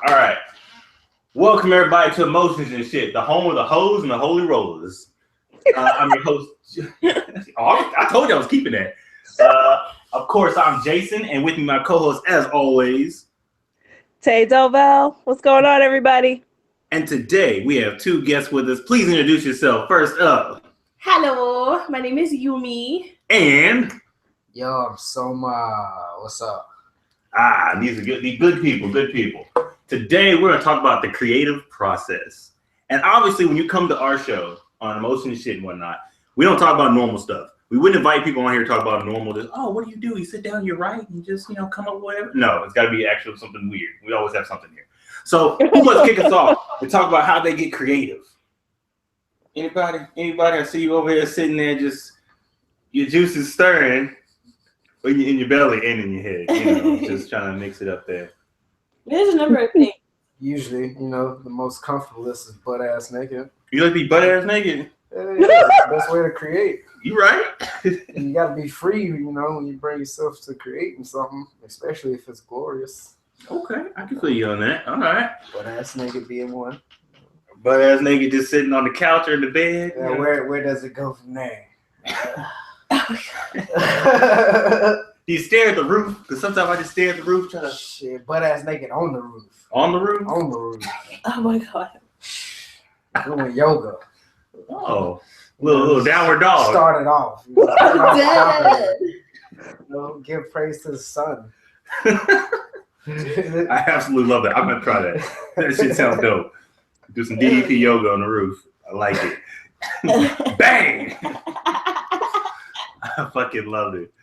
All right. Welcome everybody to Emotions and Shit, the home of the hoes and the holy rollers. I'm your host. I told you I was keeping that. Of course, I'm Jason, and with me, my co-host, as always, Tay Doval. What's going on, everybody? And today we have two guests with us. Please introduce yourself. First up. Hello, my name is Yumi. And yo, I'm Soma. What's up? These are good people. Today we're gonna talk about the creative process. And obviously, when you come to our show on Emotion and Shit and whatnot, we don't talk about normal stuff. We wouldn't invite people on here to talk about normal. Just, what do? You sit down, you write, and just come up with whatever. No, it's got to be actually something weird. We always have something here. So who wants to kick us off and talk about how they get creative? Anybody? I see you over here sitting there, just your juices stirring in your belly and in your head. Just trying to mix it up there. There's a number of things. Usually, the most comfortable is butt ass naked. You like to be butt ass naked? Yeah, that's the best way to create. You right? You got to be free, when you bring yourself to creating something, especially if it's glorious. Okay, I can feel you on that. All right. Butt ass naked being one. Butt ass naked just sitting on the couch or in the bed. Yeah, where does it go from there? Do you stare at the roof? Because sometimes I just stare at the roof trying to... Shit, butt ass naked on the roof. On the roof? On the roof. Oh my god. Doing yoga. Oh, little downward dog. Started off. I'm dead. Give praise to the sun. I absolutely love that. I'm gonna try that. That shit sounds dope. Do some DDP yoga on the roof. I like it. Bang! I fucking loved it.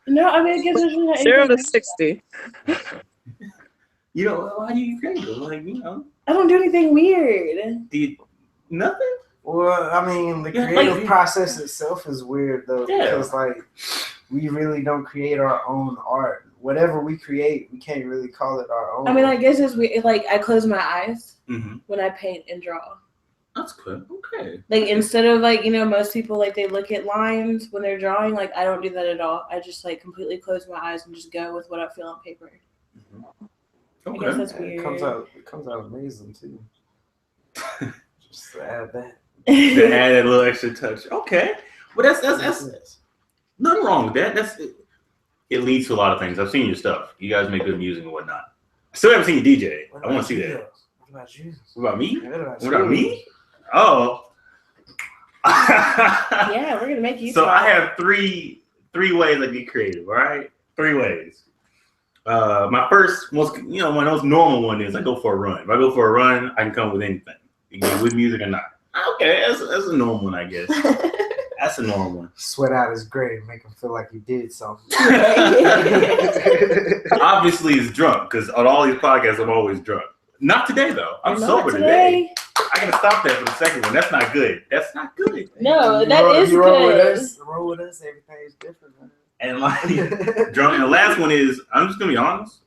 No, I mean, I guess there's really 0 to 60. How do you creative? I don't do anything weird. Nothing? Well, I mean, the creative process itself is weird though, because we really don't create our own art. Whatever we create, we can't really call it our own. I mean, I guess it's weird. Like, I close my eyes Mm-hmm. when I paint and draw. That's good. Okay. Like, instead of most people they look at lines when they're drawing. Like, I don't do that at all. I just completely close my eyes and just go with what I feel on paper. Mm-hmm. I guess that's it weird. comes out amazing too. Just to add that. To add a little extra touch. Okay. Well, that's nothing wrong with that. It leads to a lot of things. I've seen your stuff. You guys make good music and whatnot. I still haven't seen you DJ. I want to see that. What about you? What about me? What about me? Oh. Yeah, we're gonna make you. So I have three ways I get creative. All right, 3 ways. My first, one of those normal one is I go for a run. If I go for a run, I can come with anything. You can get with music or not. Okay, that's a normal one, I guess. That's a normal one. Sweat out is great. Make him feel like you did something. Obviously, it's drunk because on all these podcasts, I'm always drunk. Not today, though. I'm sober today. I gotta stop that for the second one. That's not good. That's not good. No, that is good. Roll with us. Everything is different, man. And drunk. And the last one is, I'm just gonna be honest.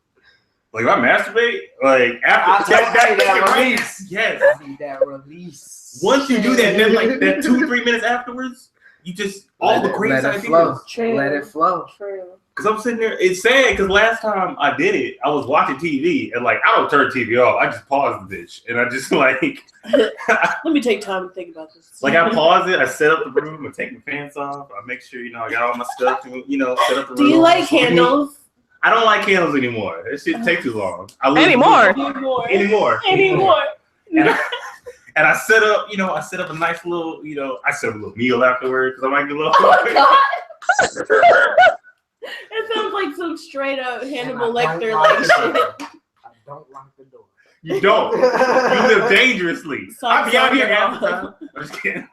Like, if I masturbate, after that release, yes. I need that release. Once you do that, then that 2-3 minutes afterwards, you just all the great ideas. Let it flow. True. Because I'm sitting there, it's sad because last time I did it, I was watching TV and I don't turn TV off. I just pause the bitch and I just Let me take time to think about this. I pause it, I set up the room, I take my pants off, I make sure, I got all my stuff to, set up the room. Do you like candles? I don't like candles anymore. That shit takes too long. Anymore. And I set up, a nice little, I set up a little meal afterwards because I might get a little. Oh, God. It sounds like some straight up Hannibal Lecter shit. I don't lock the door. You don't. You live dangerously. I'll be out here half the time. I'm just kidding.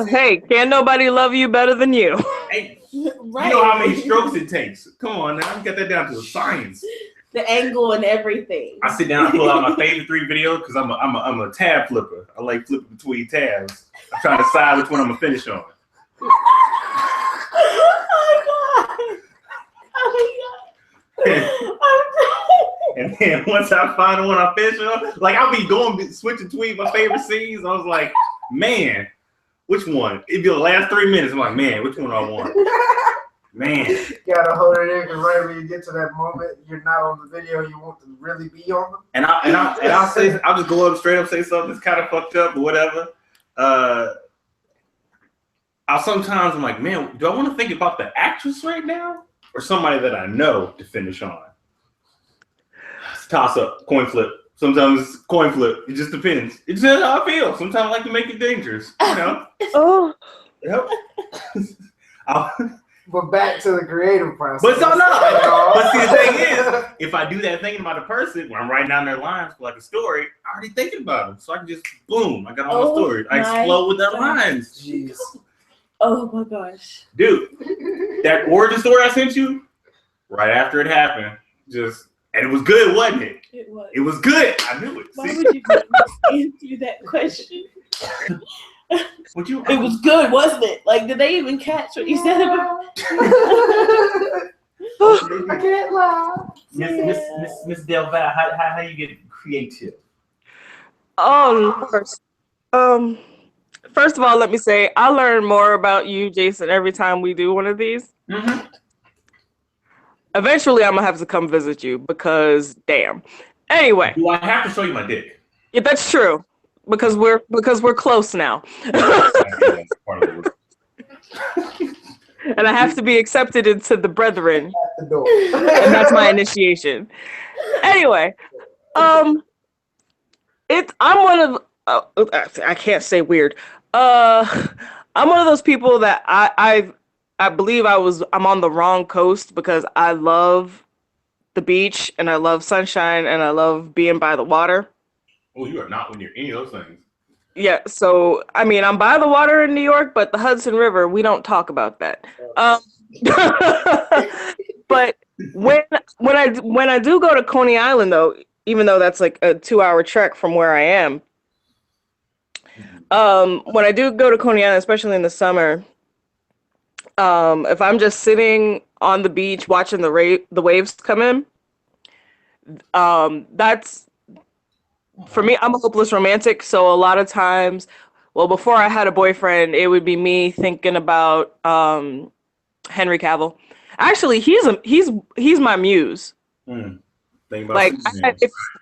Hey, can't nobody love you better than you? Hey, Right. You know how many strokes it takes. Come on now, you got that down to a science. The angle and everything. I sit down and pull out my favorite 3 videos because I'm a tab flipper. I like flipping between tabs. I'm trying to decide which one I'm gonna finish on. And then once I find the one I finish on, I'll be switching between my favorite scenes. I was like, man, which one? It'd be the last 3 minutes. I'm like, man, which one do I want? Man. You gotta hold it in because right when you get to that moment, you're not on the video you want to really be on them. And I'll say, I'll just go up straight up, say something that's kind of fucked up or whatever. I'm like, man, do I want to think about the actress right now or somebody that I know to finish on? It's a toss up, coin flip. Sometimes it's coin flip. It just depends. It's just how I feel. Sometimes I like to make it dangerous. You know. Oh. Yep. But back to the creative process. But so no. But see, the thing is, if I do that thing about a person where I'm writing down their lines for like a story, I'm already thinking about them. So I can just boom, I got all my stories. I explode with their lines. Jeez. Oh my gosh. Dude, that origin story I sent you, right after it happened, and it was good, wasn't it? It was. It was good. I knew it. Why would you let me answer that question? It was good, wasn't it? Like, did they even catch what you said about I can't lie. Miss Del Val, how you get creative? First of all, let me say I learn more about you, Jason, every time we do one of these. Mm-hmm. Eventually, I'm gonna have to come visit you because, damn. Anyway, do I have to show you my dick? Yeah, that's true because we're close now, and I have to be accepted into the brethren, and that's my initiation. Anyway, I'm one of I can't say weird. I'm one of those people that I believe I'm on the wrong coast because I love the beach and I love sunshine and I love being by the water. Oh, you are not when you're any of those things. Yeah, so I mean I'm by the water in New York, but the Hudson River, we don't talk about that. But when I do go to Coney Island though, even though that's like a 2-hour trek from where I am, when I do go to Coney Island, especially in the summer, if I'm just sitting on the beach watching the waves come in, that's for me. I'm a hopeless romantic, so a lot of times, well, before I had a boyfriend, it would be me thinking about Henry Cavill. Actually, he's my muse. Like,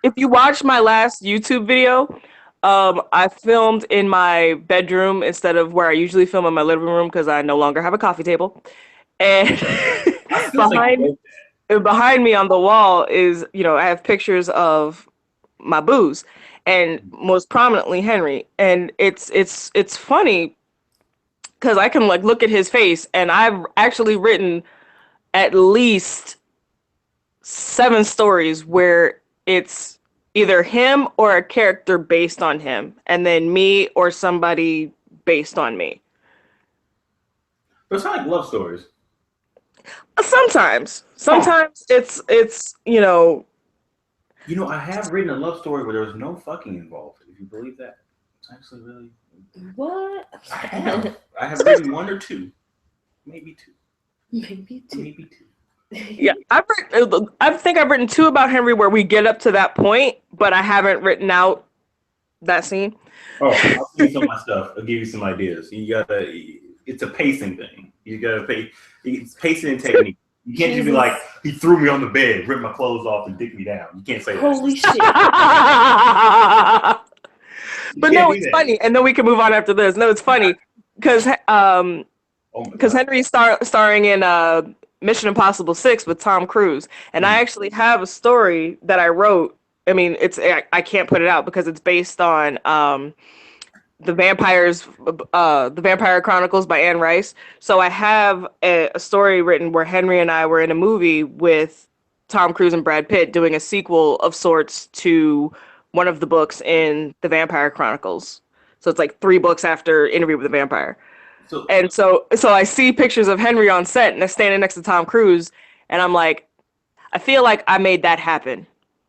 if you watch my last YouTube video, I filmed in my bedroom instead of where I usually film in my living room because I no longer have a coffee table. And behind me on the wall is, I have pictures of my booze and most prominently Henry. And it's funny because I can like look at his face and I've actually written at least 7 stories where it's either him or a character based on him, and then me or somebody based on me. But it's not like love stories. Sometimes it's I have written a love story where there was no fucking involved. If you believe that, it's actually really. What? I have written 1 or 2, maybe 2. Maybe two. Yeah, I think I've written 2 about Henry where we get up to that point, but I haven't written out that scene. Oh, I'll see some of my stuff. I'll give you some ideas. It's a pacing thing. You gotta it's pacing and technique. You can't just be like, he threw me on the bed, ripped my clothes off, and dicked me down. You can't say that. Holy shit. But no, it's funny. And then we can move on after this. No, it's funny because Henry's starring in Mission Impossible 6 with Tom Cruise. And I actually have a story that I wrote. I mean, I can't put it out because it's based on the Vampire Chronicles by Anne Rice. So I have a story written where Henry and I were in a movie with Tom Cruise and Brad Pitt doing a sequel of sorts to one of the books in the Vampire Chronicles. So it's like 3 books after Interview with the Vampire. So I see pictures of Henry on set and I'm standing next to Tom Cruise and I'm like, I feel like I made that happen.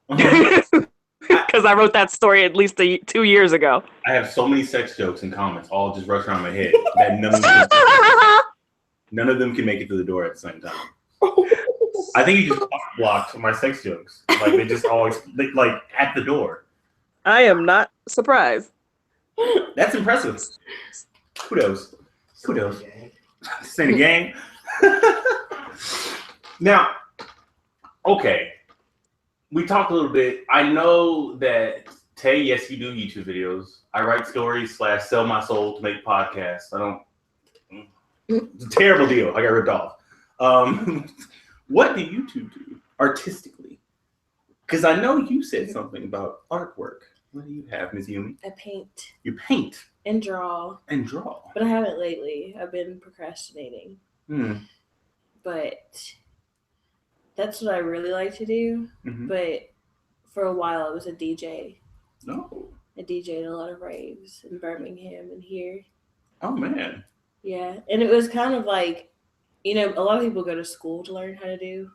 Because I wrote that story at least 2 years ago. I have so many sex jokes and comments all just rush around my head that none of them can make it to the door at the same time. I think you just blocked my sex jokes. Like they just always like at the door. I am not surprised. That's impressive. Kudos. This ain't a game. Now, okay, we talked a little bit. I know that Tay, yes, you do YouTube videos. I write stories / sell my soul to make podcasts. I don't. It's a terrible deal. I got ripped off. What do you two do artistically? Because I know you said something about artwork. What do you have, Ms. Yumi? I paint You paint and draw, and draw. but I haven't lately. I've been procrastinating. But that's what I really like to do. Mm-hmm. But for a while, I was a DJ. No. I DJed a lot of raves in Birmingham and here. Oh, man. Yeah, and it was kind of like, you know, a lot of people go to school to learn how to do,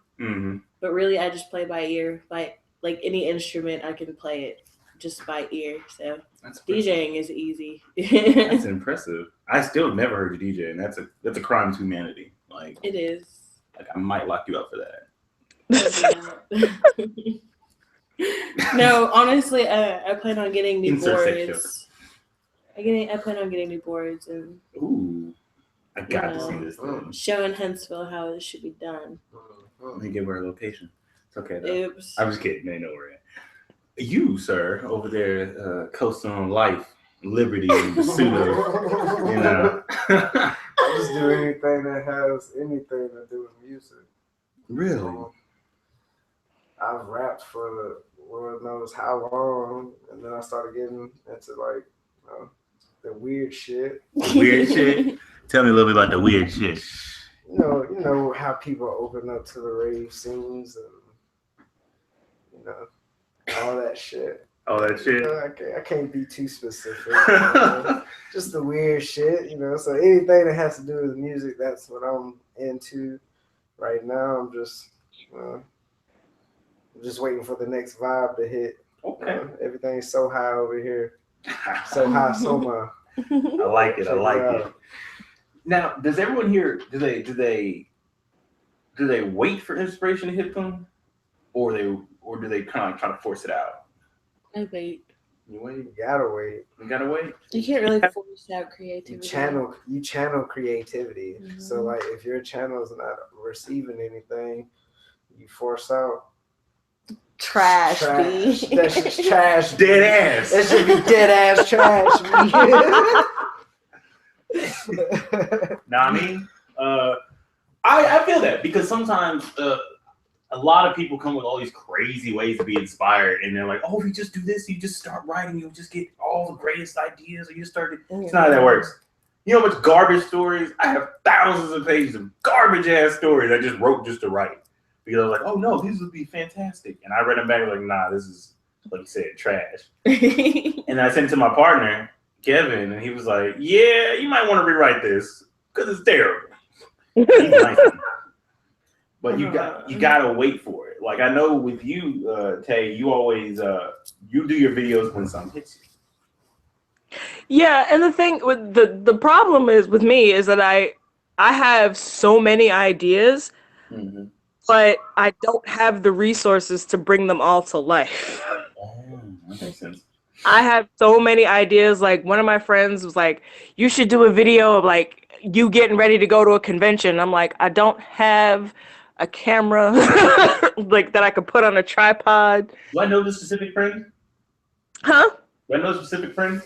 but really I just play by ear. By like any instrument, I can play it just by ear. So DJing is easy. That's impressive. I still never heard you DJ, and that's a crime to humanity. Like it is. Like I might lock you up for that. No, honestly, I plan on getting new Insert boards. I plan on getting new boards and. Ooh, I got to see this thing. Showing Huntsville how it should be done. Let me give her a location. It's okay though. Oops. I'm just kidding. They know where at. You, sir, over there, coasting on life, liberty, and the pseudo. You know. I just do anything that has anything to do with music. Really? I've rapped for Lord knows how long, and then I started getting into like the weird shit. Weird shit. Tell me a little bit about the weird shit. You know how people open up to the rave scenes and all that shit. All that shit. I can't be too specific. Just the weird shit, So anything that has to do with music, that's what I'm into right now. I'm just waiting for the next vibe to hit. Okay. Everything's so high over here. So high, so much. I like it. Now, does everyone here do they wait for inspiration to hit them, or do they kind of try to force it out? I wait. You wait. You gotta wait. You gotta wait. You can't really force out creativity. You channel creativity. Mm-hmm. So like, if your channel is not receiving anything, you force out trash. That's just trash. Dead ass. That should be dead ass trash. Now, I mean, I feel that because sometimes a lot of people come with all these crazy ways to be inspired, and they're like, "Oh, if you just do this, you just start writing, you'll just get all the greatest ideas." Or you start. It's not how that works. You know how much garbage stories? I have thousands of pages of garbage ass stories I just wrote just to write because I was like, "Oh no, these would be fantastic," and I read them back like, "Nah, this is like you said, trash." And I sent it to my partner Kevin, and he was like, "Yeah, you might want to rewrite this because it's terrible." He's nice. But you gotta wait for it. Like I know with you, Tay, you always you do your videos when something hits you. Yeah, and the thing with the problem is with me is that I have so many ideas, but I don't have the resources to bring them all to life. Oh, that makes sense. I have so many ideas. Like one of my friends was like, "You should do a video of like you getting ready to go to a convention." I'm like, I don't have a camera like that I could put on a tripod. Do I know the specific friend? Huh? Do I know specific friend?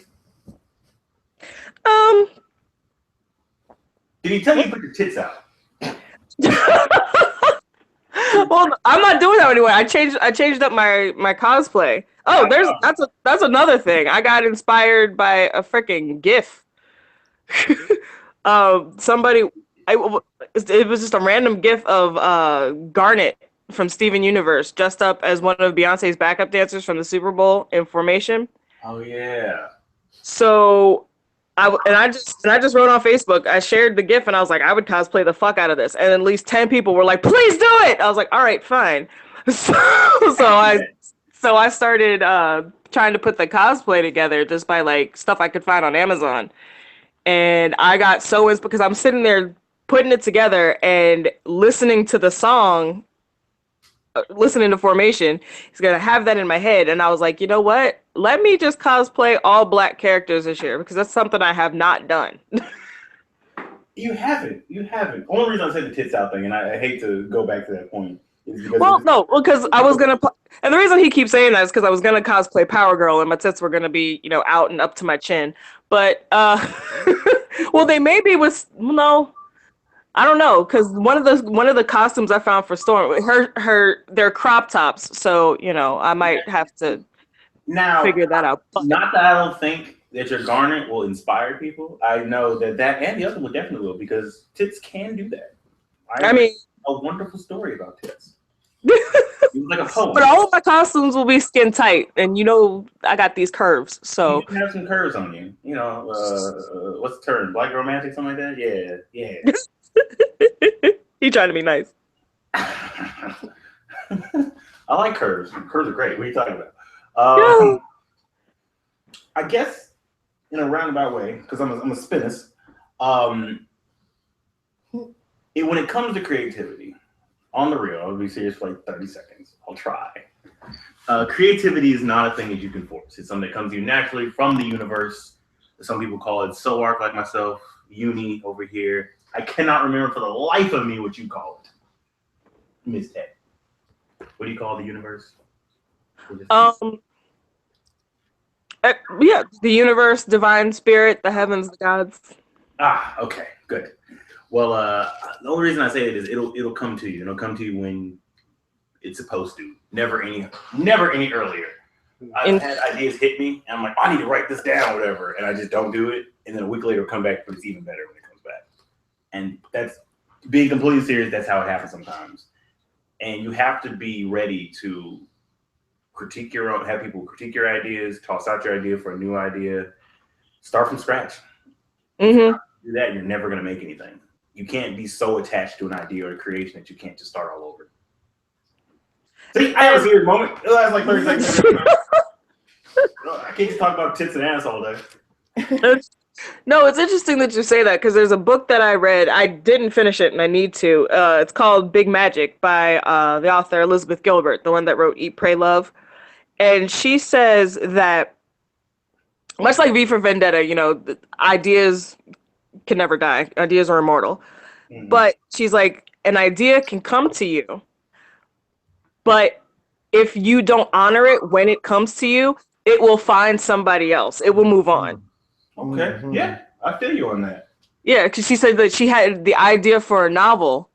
Did he tell you to put your tits out? Well, I'm not doing that anymore. I changed up my cosplay. Oh, that's another thing. I got inspired by a freaking GIF. It was just a random GIF of Garnet from Steven Universe dressed up as one of Beyonce's backup dancers from the Super Bowl in formation. Oh yeah. So I just wrote on Facebook. I shared the GIF and I was like, I would cosplay the fuck out of this. And at least 10 people were like, please do it. I was like, all right, fine. So I started trying to put the cosplay together just by like stuff I could find on Amazon. And I got so inspired because I'm sitting there putting it together and listening to the song, listening to Formation. He's going to have that in my head. And I was like, you know what? Let me just cosplay all Black characters this year because that's something I have not done. You haven't. Only reason I said the tits out thing, and I hate to go back to that point, is because because I was gonna, and the reason he keeps saying that is because I was gonna cosplay Power Girl, and my tits were gonna be, out and up to my chin. But well, they maybe was no. I don't know, because one of the costumes I found for Storm, they're crop tops, so I might have to figure that out. Not that I don't think that your garment will inspire people. I know that and the other one definitely will, because tits can do that. I mean, a wonderful story about tits. It was like a poem. But all of my costumes will be skin tight, and I got these curves, so you can have some curves on you. What's the term? Black romantic, something like that. Yeah. He trying to be nice. I like curves. Curves are great. What are you talking about? I guess in a roundabout way, because I'm a spinnis. When it comes to creativity, on the real, I'll be serious for like 30 seconds. I'll try. Creativity is not a thing that you can force. It's something that comes to you naturally from the universe. Some people call it soul arc, like myself. Uni over here. I cannot remember for the life of me what you call it. Miss Tay. What do you call the universe? The universe, divine spirit, the heavens, the gods. Okay, good. Well, the only reason I say it is it'll come to you. It'll come to you when it's supposed to. Never any earlier. I've had ideas hit me, and I'm like, I need to write this down, or whatever, and I just don't do it. And then a week later, it'll come back, but it's even better when it comes back. And that's being completely serious. That's how it happens sometimes. And you have to be ready to have people critique your ideas, toss out your idea for a new idea, start from scratch. Mm-hmm. Do that, you're never going to make anything. You can't be so attached to an idea or a creation that you can't just start all over. See, I have a serious moment. It lasts like 30 seconds. I can't just talk about tits and ass all day. No, it's interesting that you say that, because there's a book that I read. I didn't finish it, and I need to. It's called Big Magic by the author Elizabeth Gilbert, the one that wrote Eat, Pray, Love. And she says that, much like V for Vendetta, ideas can never die. Ideas are immortal. Mm-hmm. But she's like, an idea can come to you, but if you don't honor it when it comes to you, it will find somebody else. It will move on. Okay. Mm-hmm. Yeah, I feel you on that. Yeah, because she said that she had the idea for a novel,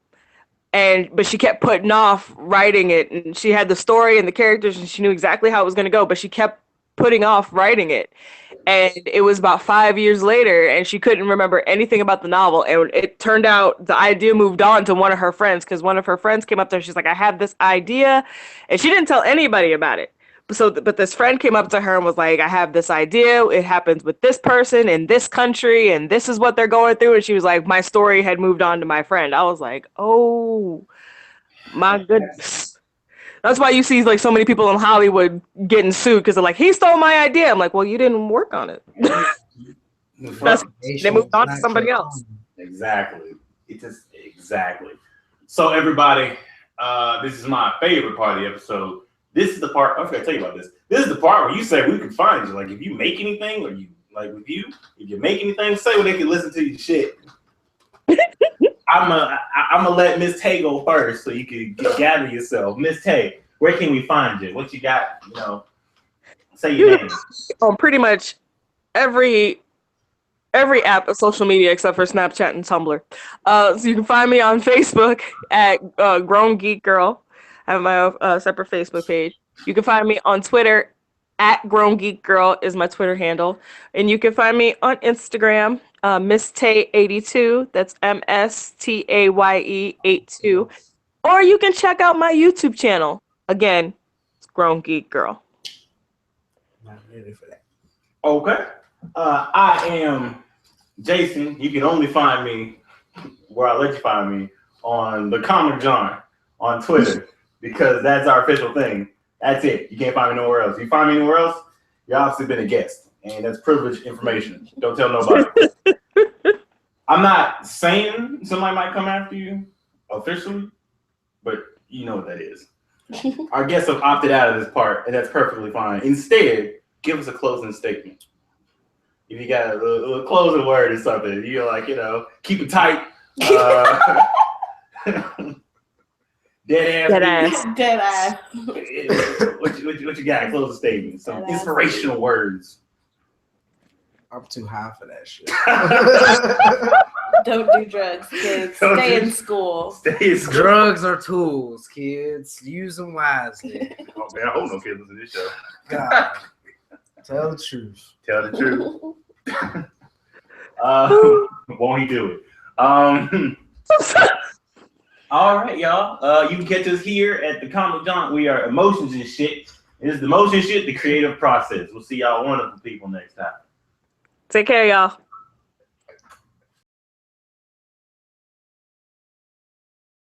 but she kept putting off writing it, and she had the story and the characters, and she knew exactly how it was going to go, but she kept putting off writing it. And it was about 5 years later, and she couldn't remember anything about the novel. And it turned out the idea moved on to one of her friends, because one of her friends came up to her. She's like, I have this idea. And she didn't tell anybody about it. But this friend came up to her and was like, I have this idea. It happens with this person in this country, and this is what they're going through. And she was like, my story had moved on to my friend. I was like, oh, my goodness. That's why you see like so many people in Hollywood getting sued, because they're like, he stole my idea. I'm like, well, you didn't work on it. They moved on to somebody else. Exactly. Exactly. So everybody, this is my favorite part of the episode. This is the part, I forgot to tell you about this. This is the part where you say we can find you. Like, if you make anything, or if you make anything, say where they can listen to your shit. I'm gonna let Miss Tay go first, so you can gather yourself. Miss Tay, where can we find you? What you got? Say your name. On pretty much every app of social media except for Snapchat and Tumblr. So you can find me on Facebook at Grown Geek Girl. I have my separate Facebook page. You can find me on Twitter at Grown Geek Girl is my Twitter handle, and you can find me on Instagram. Miss Tay 82, that's MSTAYE 82, or you can check out my YouTube channel. Again, it's Grown Geek Girl. Not ready for that. Okay. I am Jason. You can only find me where I let you find me, on the Comic John on Twitter, because that's our official thing. That's it. You can't find me nowhere else. If you find me anywhere else, you've obviously been a guest. And that's privileged information. Don't tell nobody. I'm not saying somebody might come after you officially, but you know what that is. Our guests have opted out of this part, and that's perfectly fine. Instead, give us a closing statement. if you got a little closing word or something, you're like, keep it tight. Dead ass. What you got? Closing statement. Some inspirational words. I'm too high for that shit. Don't do drugs, kids. Stay in school. Drugs are tools, kids. Use them wisely. Oh man, I hope no kids listen to this show. God, tell the truth. Tell the truth. Won't he do it? All right, y'all. You can catch us here at the Comic Jaunt. We are Emotions and Shit. It is the Emotion Shit, the creative process. We'll see y'all wonderful people next time. Take care, y'all.